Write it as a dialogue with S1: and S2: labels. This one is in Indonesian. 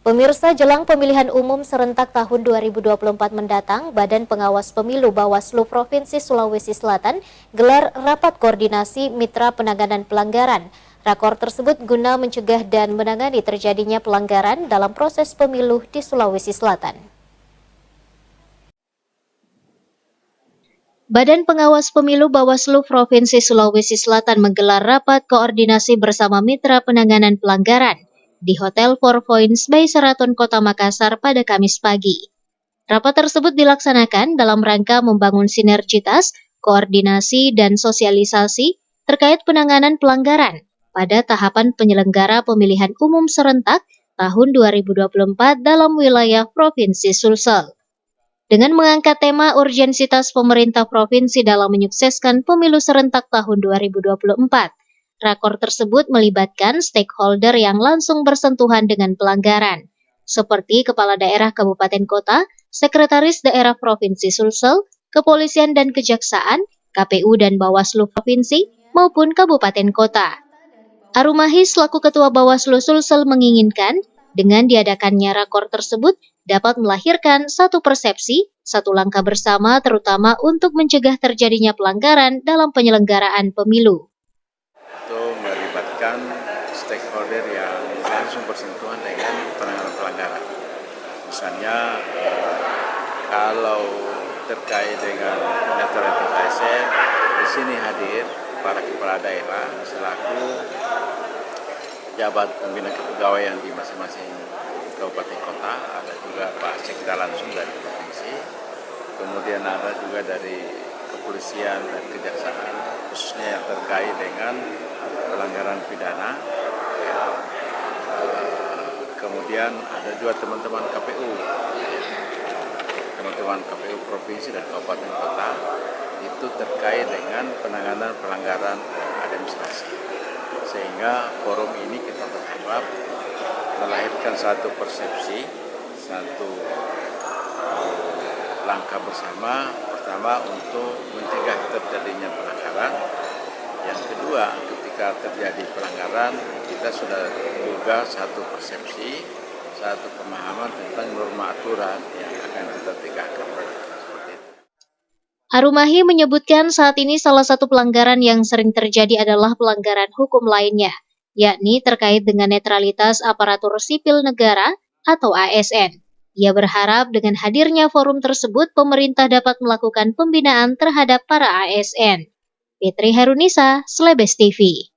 S1: Pemirsa, jelang pemilihan umum serentak tahun 2024 mendatang, Badan Pengawas Pemilu Bawaslu Provinsi Sulawesi Selatan gelar rapat koordinasi mitra penanganan pelanggaran. Rakor tersebut guna mencegah dan menangani terjadinya pelanggaran dalam proses pemilu di Sulawesi Selatan. Badan Pengawas Pemilu Bawaslu Provinsi Sulawesi Selatan menggelar rapat koordinasi bersama mitra penanganan pelanggaran di Hotel Four Points by Sheraton Kota Makassar pada Kamis pagi. Rapat tersebut dilaksanakan dalam rangka membangun sinergitas, koordinasi, dan sosialisasi terkait penanganan pelanggaran pada tahapan penyelenggara pemilihan umum serentak tahun 2024 dalam wilayah Provinsi Sulsel. Dengan mengangkat tema urgensitas pemerintah provinsi dalam menyukseskan pemilu serentak tahun 2024, rakor tersebut melibatkan stakeholder yang langsung bersentuhan dengan pelanggaran, seperti Kepala Daerah Kabupaten Kota, Sekretaris Daerah Provinsi Sulsel, Kepolisian dan Kejaksaan, KPU dan Bawaslu Provinsi, maupun Kabupaten Kota. Arumahi selaku Ketua Bawaslu Sulsel menginginkan, dengan diadakannya rakor tersebut dapat melahirkan satu persepsi, satu langkah bersama terutama untuk mencegah terjadinya pelanggaran dalam penyelenggaraan pemilu.
S2: Itu melibatkan stakeholder yang langsung bersentuhan dengan penanganan pelanggaran. Misalnya kalau terkait dengan netralitas ASN, di sini hadir para kepala daerah selaku jabat pembina kepegawaian di masing-masing kabupaten kota, ada juga Pak Sekda langsung dari provinsi, kemudian ada juga dari kepolisian dan kejaksaan, khususnya yang terkait dengan pelanggaran pidana. Kemudian ada juga teman-teman KPU provinsi dan kabupaten kota, itu terkait dengan penanganan pelanggaran administrasi. Sehingga forum ini kita berharap melahirkan satu persepsi, satu langkah bersama, pertama untuk mencegah terjadinya pelanggaran. Yang kedua, ketika terjadi pelanggaran, kita sudah juga satu persepsi, satu pemahaman tentang norma aturan yang akan kita tegakkan.
S1: Arumahi menyebutkan saat ini salah satu pelanggaran yang sering terjadi adalah pelanggaran hukum lainnya, yakni terkait dengan netralitas aparatur sipil negara atau ASN. Ia berharap dengan hadirnya forum tersebut, pemerintah dapat melakukan pembinaan terhadap para ASN. Fitri Herunisa, Slebes TV.